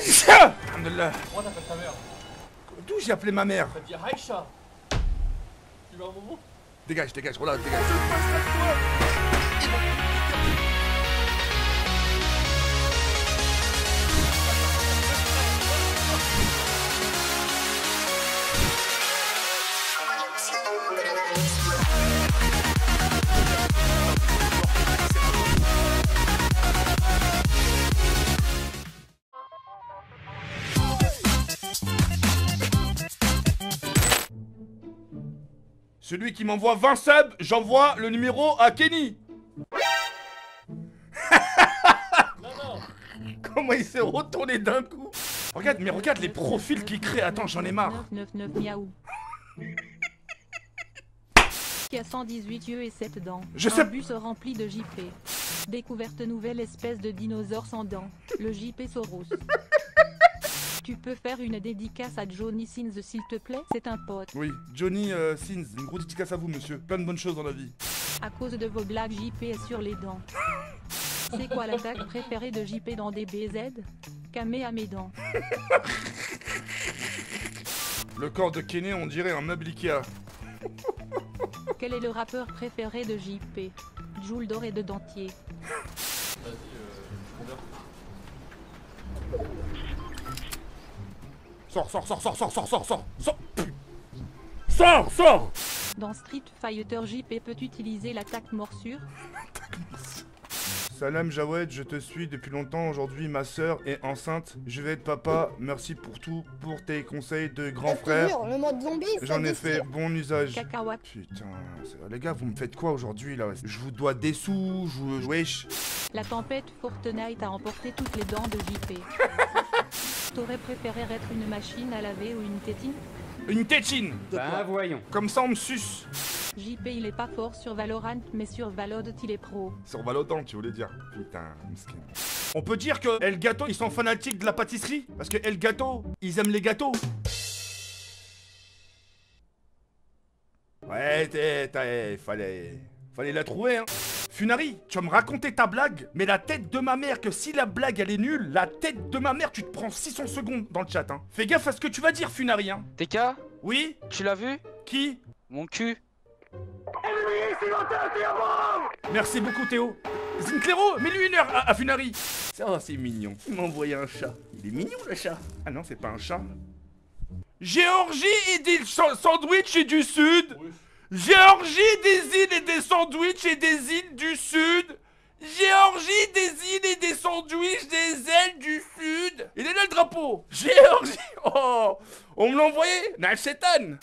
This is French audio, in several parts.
Aïcha! Alhamdoulilah. Pourquoi t'appelles ta mère? D'où j'ai appelé ma mère? T'as dit Aïcha. Tu veux un moment? Dégage, dégage, voilà, dégage. Celui qui m'envoie 20 subs, j'envoie le numéro à Kenny. Non. Comment il s'est retourné d'un coup. Regarde, mais regarde les profils qu'il crée. Attends, j'en ai marre. 999 miaou. Qui a 118 yeux et 7 dents. Je sais. Un bus rempli de JP. Découverte nouvelle espèce de dinosaure sans dents. Le JP Soros. Tu peux faire une dédicace à Johnny Sins s'il te plaît, c'est un pote. Oui, Johnny Sins, une grosse dédicace à vous, monsieur. Plein de bonnes choses dans la vie. À cause de vos blagues, JP est sur les dents. C'est quoi l'attaque préférée de JP dans des BZ? Camé à mes dents. Le corps de Kenny, on dirait un meuble Ikea. Quel est le rappeur préféré de JP? Joule d'or et de dentier. Vas-y, combien? Sors. Dans Street Fighter, JP peut utiliser l'attaque morsure. Salam Jawed, je te suis depuis longtemps. Aujourd'hui, ma sœur est enceinte. Je vais être papa. Merci pour tout, pour tes conseils de grand frère. Le mode zombie, J'en ai fait bon usage. Cacahuète. Putain, les gars, vous me faites quoi aujourd'hui là? Je vous dois des sous, wesh. La tempête Fortnite a emporté toutes les dents de JP. T'aurais préféré être une machine à laver ou une tétine? Une tétine. Bah voyons. Comme ça, on me suce. JP il est pas fort sur Valorant, mais sur Valod il est pro. Sur Valorant, tu voulais dire. Putain, miskin. On peut dire que El Gato, ils sont fanatiques de la pâtisserie? Parce que El Gato, ils aiment les gâteaux. Ouais, fallait la trouver, hein. Funari, tu vas me raconter ta blague, mais la tête de ma mère, que si la blague elle est nulle, la tête de ma mère, tu te prends 600 secondes dans le chat, hein. Fais gaffe à ce que tu vas dire, Funari, hein. TK, Oui? tu l'as vu? Qui? Mon cul. Merci beaucoup, Théo. Zinclero, mets-lui une heure à Funari. Oh, c'est mignon. Il m'a envoyé un chat. Il est mignon, le chat. Ah non, c'est pas un chat. Géorgie et des sandwichs et du sud. Géorgie, des îles et des sandwichs et des îles du sud. Géorgie, des îles et des sandwichs des ailes du sud. Il est là le drapeau. Géorgie. Oh, on me l'a envoyé. Nalsetan.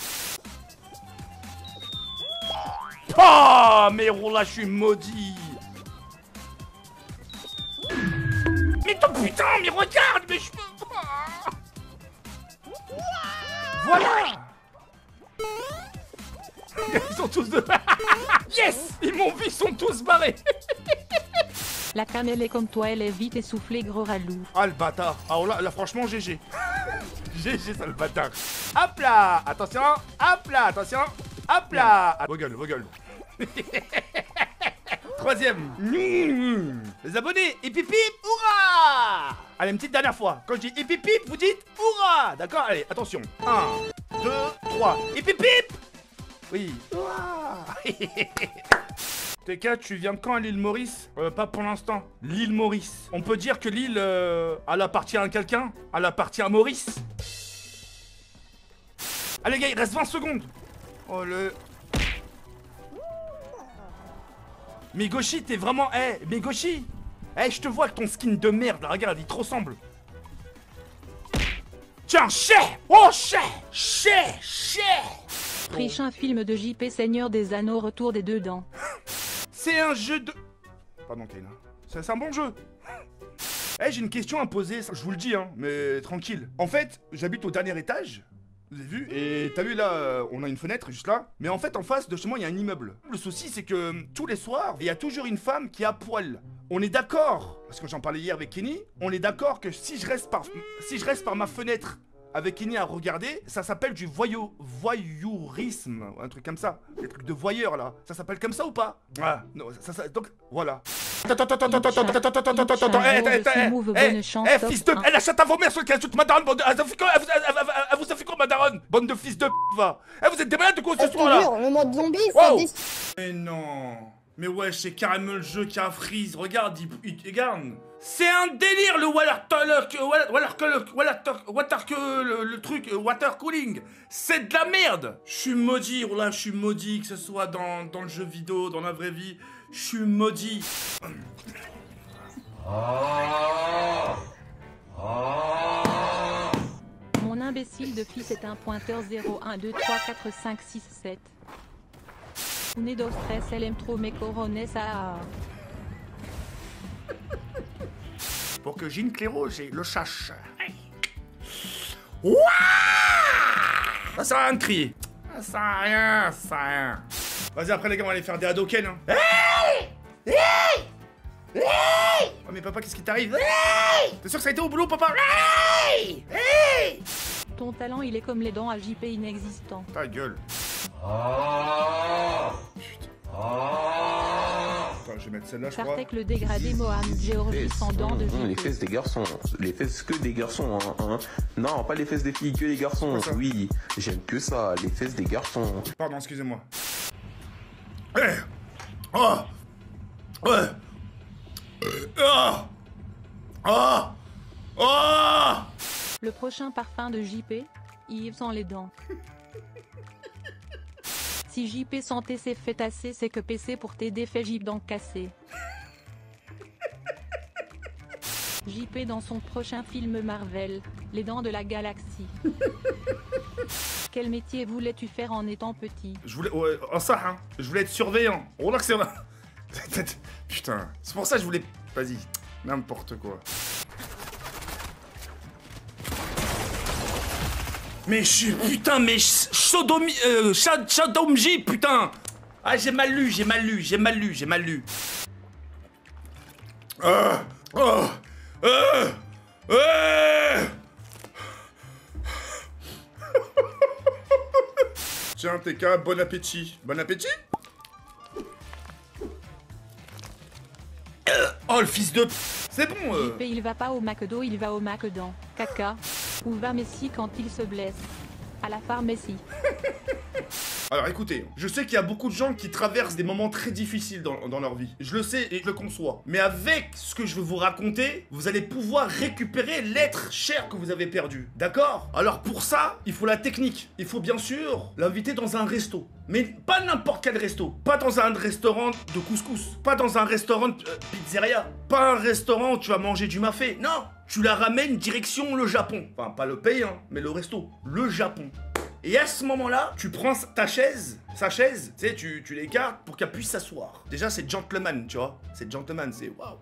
Oh, mais là, je suis maudit. Mais toi, putain, mais regarde, mais je peux pas. Voilà. Ils sont tous de... Yes. Ils m'ont vu, ils sont tous barrés. La canne elle est comme toi, elle est vite essoufflée, gros ralou. Ah, le bâtard. Ah, là franchement, GG. GG, ça, le bâtard. Hop là. Attention. Hop là, attention. Hop là. Vos gueules. Troisième. Les abonnés. Et pip pip, hurrah. Allez, une petite dernière fois. Quand je dis et pip pip, vous dites hurrah. D'accord? Allez, attention. 1, 2, 3. Et pip pip. Oui. Hurrah. TK, tu viens quand à l'île Maurice? Pas pour l'instant. L'île Maurice. On peut dire que l'île, elle appartient à quelqu'un? Elle appartient à Maurice? Allez, gars, il reste 20 secondes. Oh le... Migoshi, t'es vraiment... Eh, Migoshi. Eh, je te vois avec ton skin de merde, là, regarde, il te ressemble. Tiens, chais. Oh, chais. Triche un film de JP Seigneur des Anneaux, retour des deux dents. C'est un jeu de... Pardon, Kaina. C'est un bon jeu. Eh, j'ai une question à poser, je vous le dis, hein, mais tranquille. En fait, j'habite au dernier étage. Vous avez vu? Et t'as vu là, on a une fenêtre juste là. Mais en fait, en face de chez moi, il y a un immeuble. Le souci, c'est que tous les soirs, il y a toujours une femme qui est à poil. On est d'accord, parce que j'en parlais hier avec Kenny, on est d'accord que si je reste par ma fenêtre avec Kenny à regarder, ça s'appelle du voyeurisme, un truc comme ça. Des trucs de voyeur là. Ça s'appelle comme ça ou pas? Ah, non, donc voilà. Fils de... Elle achète à vos mères sur le cas toute ma daronne, bande de... Elle vous a fait quoi, ma daronne? Bande de fils de p***, va. Vous êtes des malades de quoi ce soir, là? Le mode zombie, Wow. c'est Mais non. Mais ouais, c'est carrément le jeu qui a freeze. Regarde, regarde. C'est un délire, le water cooling. C'est de la merde. Je suis maudit, là, je suis maudit, que ce soit dans le jeu vidéo, dans la vraie vie. Je suis maudit. Mon imbécile de fils est un pointeur 0, 1, 2, 3, 4, 5, 6, 7. Une dos stress, elle aime trop mes corones, ça. Pour que Jean Claireau, j'ai le chache. Ouah, ça sert à rien de crier. Ça sert à rien, ça sert à rien. Vas-y, après les gars, on va aller faire des Hadoken. Hein. Hey, hey, hey. Oh mais papa, qu'est-ce qui t'arrive? Hey. T'es sûr que ça a été au boulot, papa? Hey, hey. Ton talent, il est comme les dents à JP inexistants. Ta gueule. Putain. Attends, je vais mettre celle-là, je crois. Sartek le dégradé Mohamed Géorgie sans dents de Les JP. fesses des garçons, les fesses que des garçons, hein. Non, pas les fesses des filles, que les garçons. Oui, j'aime que ça, les fesses des garçons. Pardon, excusez-moi. Hey. Oh. Ouais. Oh. Oh. Oh. Le prochain parfum de JP, Yves sans les dents. Si JP sentait ses fêtes assez, c'est que PC pour t'aider fait JP dents cassées. JP dans son prochain film Marvel, Les Dents de la Galaxie. Quel métier voulais-tu faire en étant petit? Je voulais... Ouais, ça, hein. Je voulais être surveillant. Oh là que c'est... Putain. C'est pour ça que je voulais... Vas-y. N'importe quoi. Mais je suis... Putain, mais... Shadomji, putain. Ah, j'ai mal lu. Tiens, TK, bon appétit. Bon appétit? Oh, le fils de... C'est bon, JP il va pas au McDo, il va au McDan. Caca. Où va Messi quand il se blesse? À la pharmacie. Alors écoutez, je sais qu'il y a beaucoup de gens qui traversent des moments très difficiles dans leur vie. Je le sais et je le conçois. Mais avec ce que je vais vous raconter, vous allez pouvoir récupérer l'être cher que vous avez perdu. D'accord? Alors pour ça, il faut la technique. Il faut bien sûr l'inviter dans un resto. Mais pas n'importe quel resto. Pas dans un restaurant de couscous. Pas dans un restaurant de pizzeria. Pas un restaurant où tu vas manger du mafé. Non! Tu la ramènes direction le Japon. Enfin, pas le pays, hein, mais le resto. Le Japon. Et à ce moment-là, tu prends sa chaise, tu sais, tu l'écartes pour qu'elle puisse s'asseoir. Déjà, c'est gentleman, tu vois. C'est gentleman, c'est waouh.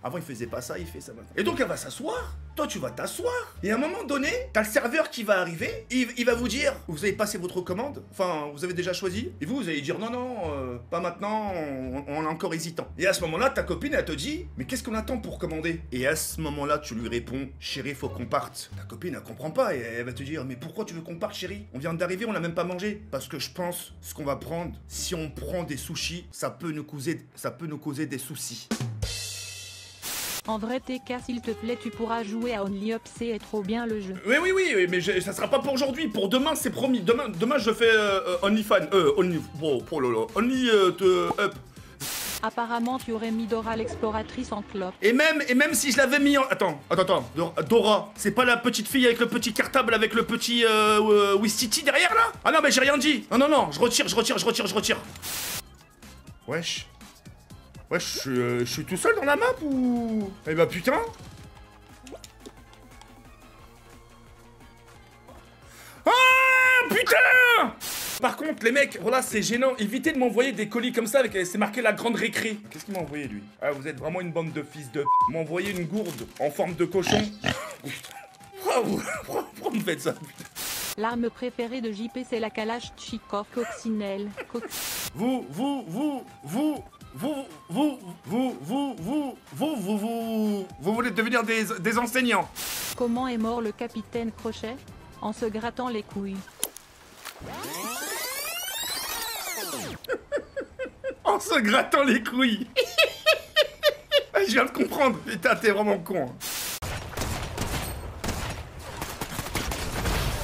Avant, il faisait pas ça, il fait ça maintenant. Et donc, elle va s'asseoir. Toi, tu vas t'asseoir. Et à un moment donné, t'as le serveur qui va arriver. Il va vous dire, vous avez passé votre commande. Enfin, vous avez déjà choisi. Et vous allez dire, non, pas maintenant, on est encore hésitant. Et à ce moment-là, ta copine, elle te dit, mais qu'est-ce qu'on attend pour commander? Et à ce moment-là, tu lui réponds, chérie, faut qu'on parte. Ta copine, elle comprend pas. Et elle va te dire, mais pourquoi tu veux qu'on parte, chérie? On vient d'arriver, on n'a même pas mangé. Parce que je pense, ce qu'on va prendre, si on prend des sushis, ça peut nous causer des soucis. En vrai TK s'il te plaît tu pourras jouer à Only Up, c'est trop bien le jeu. Oui, mais ça sera pas pour aujourd'hui, pour demain c'est promis. Demain je fais OnlyFans, Only Up. Apparemment tu aurais mis Dora l'exploratrice en clope. Et même si je l'avais mis en... Attends, Dora, c'est pas la petite fille avec le petit cartable, avec le petit Wistiti derrière là? Ah non mais j'ai rien dit. Non, je retire. Wesh, je suis tout seul dans la map ou... Eh bah putain. Ah putain. Par contre les mecs, voilà c'est gênant. Évitez de m'envoyer des colis comme ça avec... C'est marqué la grande récré. Qu'est-ce qu'il m'a envoyé lui? Ah vous êtes vraiment une bande de fils de... M'a envoyé une gourde en forme de cochon. Pourquoi vous me faites ça putain? L'arme préférée de JP c'est la Kalachnikov coccinelle. Vous voulez devenir des enseignants. Comment est mort le capitaine Crochet? En se grattant les couilles. En se grattant les couilles. Ah, je viens de comprendre. Putain, t'es vraiment con. Hein.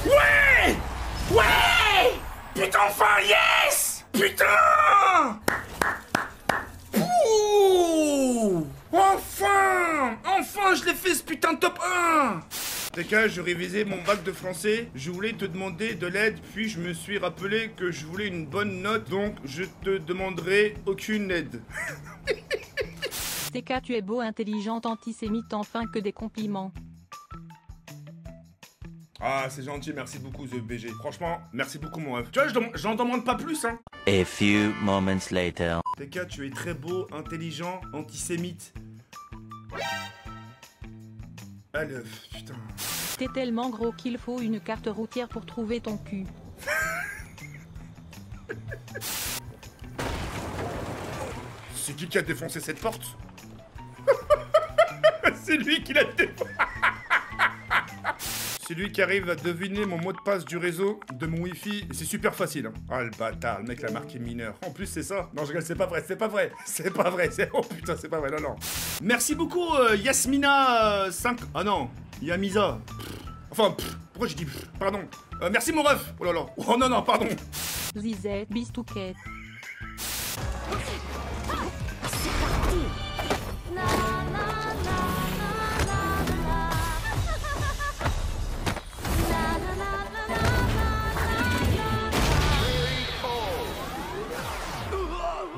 Ouais! Ouais! Putain, enfin, yes! Putain! Ouh! Enfin! Enfin, je l'ai fait, ce putain de top 1! TK, je révisais mon bac de français, je voulais te demander de l'aide, puis je me suis rappelé que je voulais une bonne note, donc je te demanderai aucune aide. TK, tu es beau, intelligente, antisémite, enfin que des compliments. Ah, c'est gentil, merci beaucoup, The BG. Franchement, merci beaucoup, mon ref. Tu vois, j'en demande pas plus, hein. A few moments later. TK, tu es très beau, intelligent, antisémite. Ah, l'œuf, putain. T'es tellement gros qu'il faut une carte routière pour trouver ton cul. C'est qui a défoncé cette porte? C'est lui qui l'a défoncé. C'est lui qui arrive à deviner mon mot de passe du réseau, de mon wifi, et c'est super facile. Hein. Ah le bâtard, le mec l'a marqué mineur. En plus c'est ça. Non je rigole, c'est pas vrai, c'est pas vrai. C'est pas vrai, oh putain c'est pas vrai, non non. Merci beaucoup Yasmina 5... Ah non, Yamiza. Enfin, pourquoi j'ai dit pardon. Merci mon ref. Oh là là. Oh non non, pardon. Zizette, bistouquette.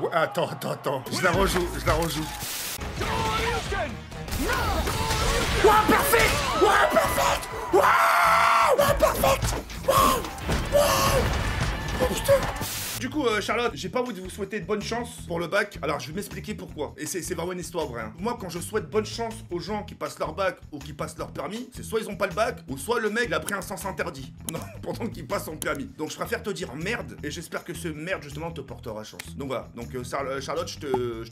Ouais, attends. Je la rejoue. Wow, perfect! Oh putain! Du coup, Charlotte, j'ai pas envie de vous souhaiter de bonne chance pour le bac. Alors, je vais m'expliquer pourquoi. Et c'est vraiment une histoire vraie. Hein. Moi, quand je souhaite bonne chance aux gens qui passent leur bac ou qui passent leur permis, c'est soit ils ont pas le bac, ou soit le mec il a pris un sens interdit pendant qu'il passe son permis. Donc, je préfère te dire merde, et j'espère que ce merde, justement, te portera chance. Donc voilà. Donc, Charlotte, je te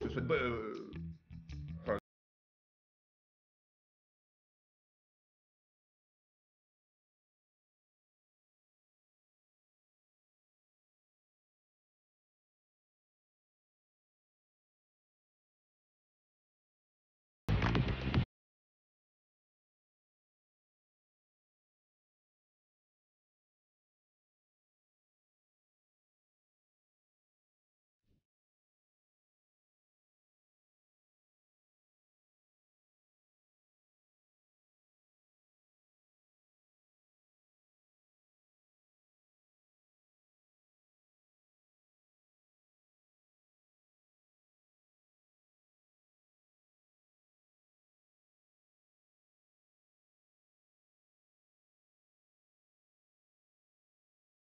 souhaite...